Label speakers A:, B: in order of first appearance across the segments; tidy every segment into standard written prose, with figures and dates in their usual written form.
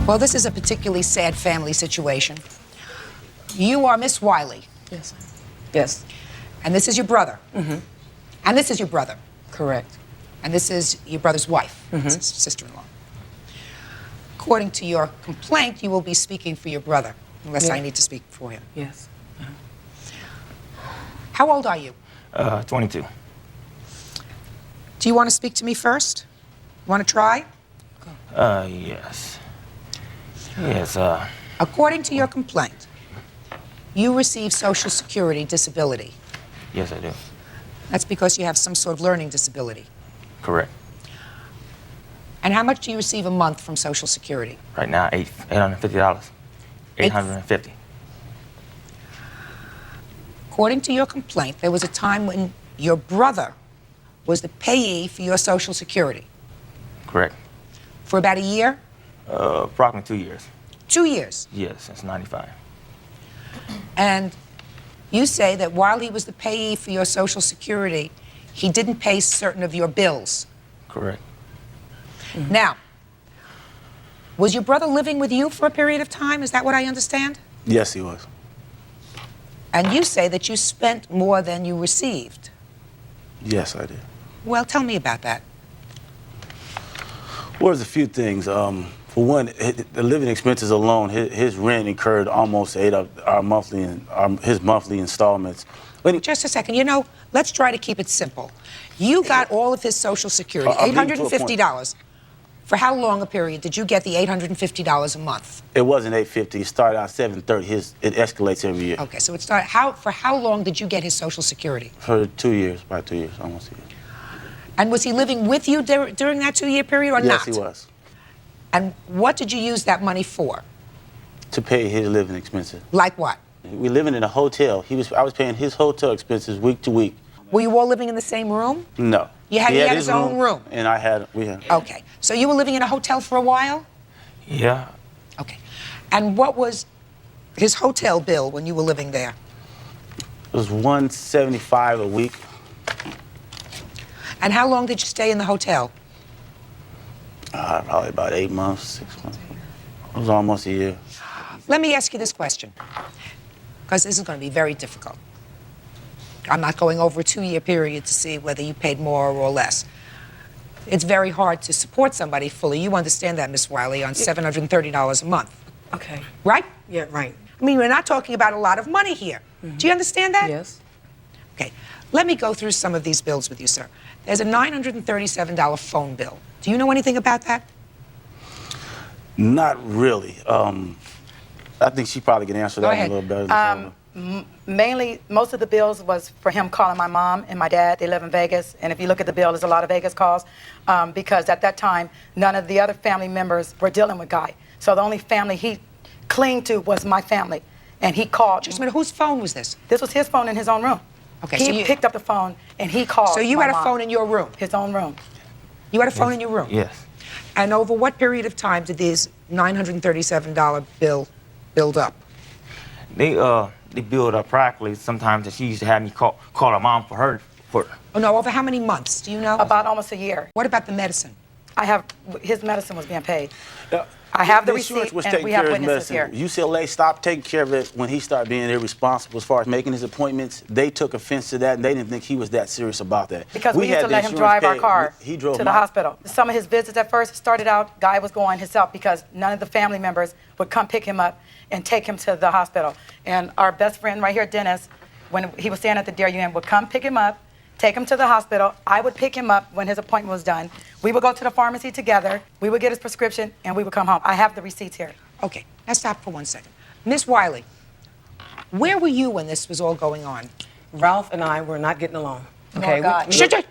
A: Well, this is a particularly sad family situation. You are Miss Wiley.
B: Yes. Yes.
A: And this is your brother.
B: Mm-hmm.
A: And this is your brother.
B: Correct.
A: And this is your brother's wife, sister-in-law. According to your complaint, you will be speaking for your brother, unless I need to speak for him.
B: Yes.
A: How old are you?
C: 22.
A: Do you want to speak to me first? Want to try?
C: Yes. Yes,
A: According to your complaint, you receive Social Security disability.
C: yes, I do.
A: That's because you have some sort of learning disability.
C: Correct.
A: And how much do you receive a month from Social Security?
C: Right now, $850. $850.
A: According to your complaint, there was a time when your brother was the payee for your Social Security.
C: Correct.
A: For about a year?
C: Approximately 2 years.
A: 2 years.
C: Yes, since 95.
A: And you say that while he was the payee for your Social Security, he didn't pay certain of your bills.
C: Correct.
A: Now, was your brother living with you for a period of time? Is that what I understand?
D: Yes, he was.
A: And you say that you spent more than you received.
D: Yes, I did.
A: Well, tell me about that.
D: Well, there's a few things. For one, the living expenses alone, his rent incurred almost ate up his monthly installments.
A: Just a second. You know, let's try to keep it simple. You got all of his Social Security, $850. For how long a period did you get the $850 a month?
D: It wasn't $850. It started out $730. It escalates every year.
A: Okay, so it started. For how long did you get his Social Security?
D: For 2 years, about 2 years, almost a year.
A: And was he living with you during that 2-year period or not?
D: Yes, he was.
A: And what did you use that money for?
D: To pay his living expenses.
A: Like what?
D: We living in a hotel. I was paying his hotel expenses week to week.
A: Were you all living in the same room?
D: No.
A: He had his own room?
D: And we had.
A: Okay. So you were living in a hotel for a while?
C: Yeah.
A: Okay. And what was his hotel bill when you were living there?
D: It was $175 a week.
A: And how long did you stay in the hotel?
D: Probably about 8 months, 6 months. It was almost a year.
A: Let me ask you this question, because this is going to be very difficult. I'm not going over a 2-year period to see whether you paid more or less. It's very hard to support somebody fully. You understand that, Miss Wiley, on $730 a month.
B: Okay.
A: Right?
B: Yeah, right.
A: I mean, we're not talking about a lot of money here. Do you understand that?
B: Yes.
A: Okay. Let me go through some of these bills with you, sir. There's a $937 phone bill. Do you know anything about that?
D: Not really. I think she probably can answer that one a little better than
E: Mainly, most of the bills was for him calling my mom and my dad. They live in Vegas, and if you look at the bill, there's a lot of Vegas calls because at that time, none of the other family members were dealing with Guy. So the only family he clinged to was my family, and he called.
A: Just a minute, whose phone was this?
E: This was his phone in his own room.
A: Okay,
E: he picked up the phone and he called.
A: So you
E: my
A: had a
E: mom.
A: phone in your room?
E: His own room.
A: You had a phone in your room?
C: Yes.
A: And over what period of time did this $937 bill build up?
C: They build up practically. Sometimes that she used to have me call her mom for her.
A: Oh, no, over how many months? Do you know?
E: About almost a year.
A: What about the medicine?
E: His medicine was being paid. I have the receipt, and we have witnesses here.
D: UCLA stopped taking care of it when he started being irresponsible as far as making his appointments. They took offense to that, and they didn't think he was that serious about that.
E: Because we used to let him drive our car
D: He drove
E: to the hospital. Some of his visits at first started out, Guy was going himself because none of the family members would come pick him up and take him to the hospital. And our best friend right here, Dennis, when he was staying at the Dairy Inn, would come pick him up, take him to the hospital. I would pick him up when his appointment was done. We would go to the pharmacy together. We would get his prescription, and we would come home. I have the receipts here.
A: Okay, now stop for 1 second. Miss Wiley, where were you when this was all going on?
B: Ralph and I were not getting along. Okay.
E: Oh, God.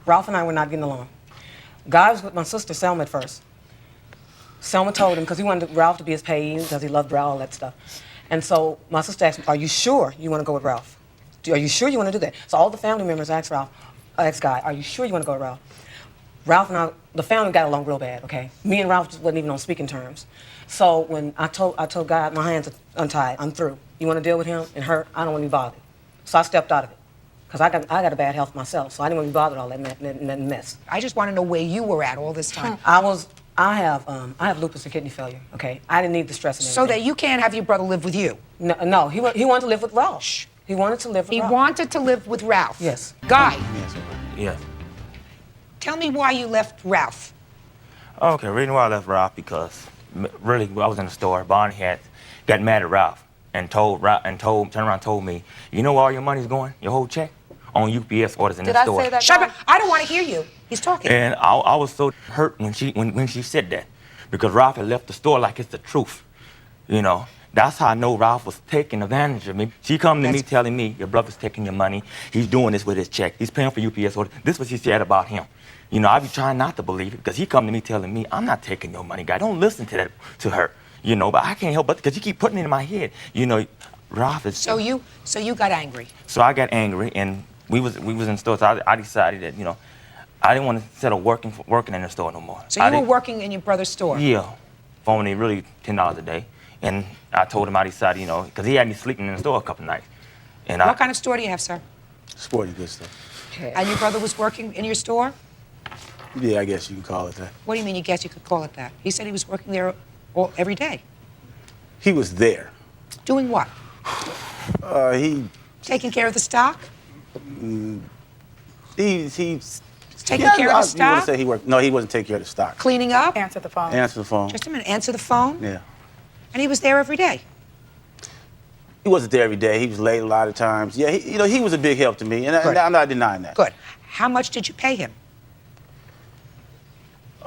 B: Ralph and I were not getting along. Guy was with my sister Selma at first. Selma told him because he wanted Ralph to be his payee because he loved Ralph, all that stuff. And so my sister asked me, "Are you sure you want to go with Ralph? Are you sure you want to do that?" So all the family members asked Guy, "Are you sure you want to go with Ralph?" Ralph and I, the family got along real bad, okay? Me and Ralph just wasn't even on speaking terms. So when I told Guy, my hands are untied, I'm through. You want to deal with him and her? I don't want to be bothered. So I stepped out of it. Because I got a bad health myself, so I didn't want to be bothered with all that mess.
A: I just want to know where you were at all this time.
B: I was I have lupus and kidney failure. Okay, I didn't need the stress and
A: So
B: everything.
A: that you can't have your brother live with you.
B: No, he wanted to live with Ralph. He wanted to live with
A: He
B: Ralph.
A: wanted to live with Ralph.
B: Yes.
A: Guy,
C: Yes.
A: tell me why you left Ralph.
C: Okay, reason why I left Ralph because really I was in the store. Bonnie had got mad at Ralph and turned around and told me, you know where all your money's going? Your whole check on UPS orders in
E: Did
C: the
E: I
C: store.
E: say that?
A: Shut
E: Guy?
A: up. I don't want to hear you. He's talking.
C: And I was so hurt when she said that because Ralph had left the store like it's the truth. You know, that's how I know Ralph was taking advantage of me. She come to me telling me, your brother's taking your money. He's doing this with his check. He's paying for UPS orders. This is what she said about him. You know, I be trying not to believe it because he come to me telling me, I'm not taking your money, guy. Don't listen to her. You know, but I can't help but because you keep putting it in my head. You know, Ralph is.
A: So you got angry.
C: So I got angry and we was in stores. So I decided that, you know, I didn't want to settle working in the store no more.
A: So you were working in your brother's store.
C: Yeah, for only really $10 a day. And I told him I decided, you know, because he had me sleeping in the store a couple nights. And
A: What kind of store do you have, sir?
D: Sporting good stuff.
A: And your brother was working in your store?
D: Yeah, I guess you can call it that.
A: What do you mean you guess you could call it that? He said he was working there every day.
D: He was there.
A: Doing what?
D: He
A: Taking care of the stock?
D: he's
A: Taking care of the
D: You want
A: stock?
D: to say he worked? No, he wasn't taking care of the stock.
A: Cleaning up?
E: Answer the phone.
D: Answer the phone.
A: Just a minute. Answer the phone?
D: Yeah.
A: And he was there every day.
D: He wasn't there every day. He was late a lot of times. Yeah, he was a big help to me, and
A: Good.
D: I'm not denying that.
A: Good. How much did you pay him?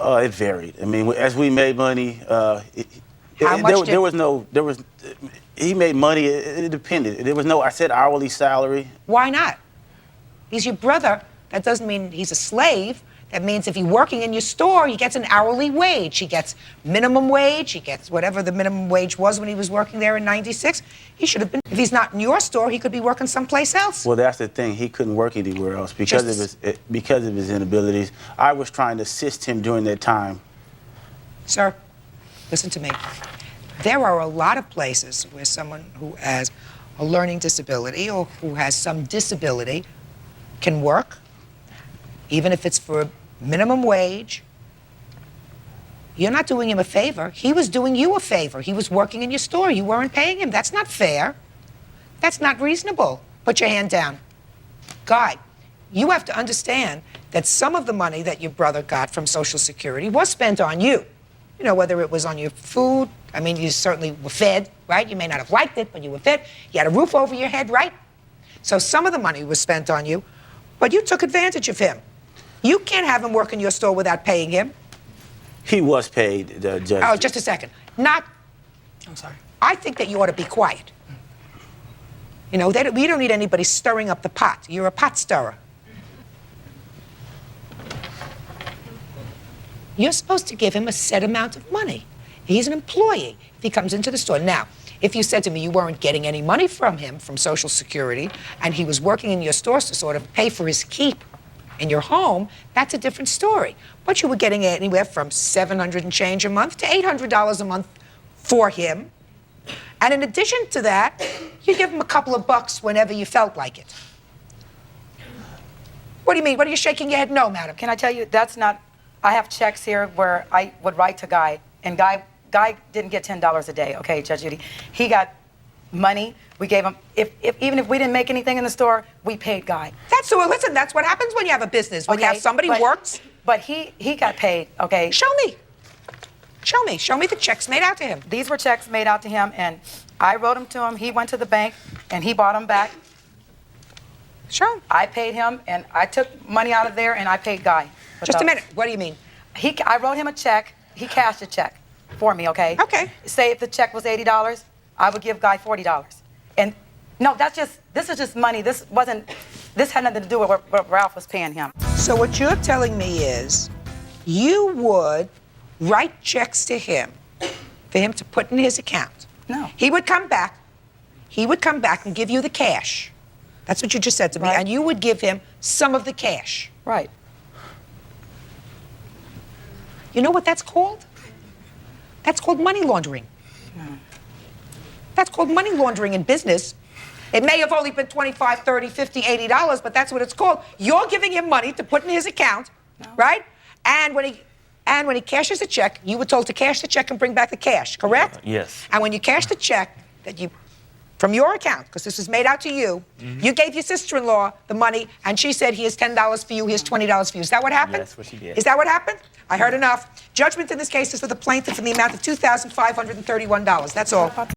D: It varied. I mean, as we made money, he made money. It depended. There was no. I said hourly salary.
A: Why not? He's your brother. That doesn't mean he's a slave. That means if he's working in your store, he gets an hourly wage. He gets minimum wage. He gets whatever the minimum wage was when he was working there in '96. He should have been. If he's not in your store, he could be working someplace else.
D: Well, that's the thing. He couldn't work anywhere else because of his inabilities. I was trying to assist him during that time.
A: Sir, listen to me. There are a lot of places where someone who has a learning disability or who has some disability can work, even if it's for minimum wage. You're not doing him a favor. He was doing you a favor. He was working in your store. You weren't paying him. That's not fair. That's not reasonable. Put your hand down. Guy, you have to understand that some of the money that your brother got from Social Security was spent on you. You know, whether it was on your food. I mean, you certainly were fed, right? You may not have liked it, but you were fed. You had a roof over your head, right? So some of the money was spent on you, but you took advantage of him. You can't have him work in your store without paying him.
D: He was paid, Judge.
A: Oh, just a second. I'm sorry. I think that you ought to be quiet. You know, we don't need anybody stirring up the pot. You're a pot stirrer. You're supposed to give him a set amount of money. He's an employee if he comes into the store. Now, if you said to me you weren't getting any money from him, from Social Security, and he was working in your store to sort of pay for his keep in your home, that's a different story. But you were getting anywhere from $700 and change a month to $800 a month for him. And in addition to that, you give him a couple of bucks whenever you felt like it. What do you mean? What are you shaking your head? No, madam.
E: Can I tell you, that's not, I have checks here where I would write to Guy, and Guy didn't get $10 a day, okay, Judge Judy. He got money. We gave him, even if we didn't make anything in the store, we paid Guy.
A: Listen, that's what happens when you have a business. When you have somebody who works.
E: But he got paid, okay?
A: Show me. Show me the checks made out to him.
E: These were checks made out to him, and I wrote them to him. He went to the bank, and he bought them back.
A: Show him.
E: I paid him, and I took money out of there, and I paid Guy.
A: Just a minute. What do you mean?
E: I wrote him a check. He cashed a check for me, okay?
A: Okay.
E: Say if the check was $80, I would give Guy $40. And no, this is just money. This had nothing to do with what Ralph was paying him.
A: So what you're telling me is you would write checks to him for him to put in his account.
E: No.
A: He would come back and give you the cash. That's what you just said to me.
E: Right.
A: And you would give him some of the cash.
E: Right.
A: You know what that's called? That's called money laundering. That's called money laundering in business. It may have only been $25, $30, $50, $80, but that's what it's called. You're giving him money to put in his account, right? And And when he cashes a check, you were told to cash the check and bring back the cash, correct?
C: Yes.
A: And when you cashed the check that you, from your account, because this was made out to you, you gave your sister-in-law the money, and she said, here's $10 for you, here's $20 for you. Is that what happened?
C: Yes, what she did.
A: Is that what happened? I heard enough. Judgment in this case is for the plaintiff in the amount of $2,531. That's all.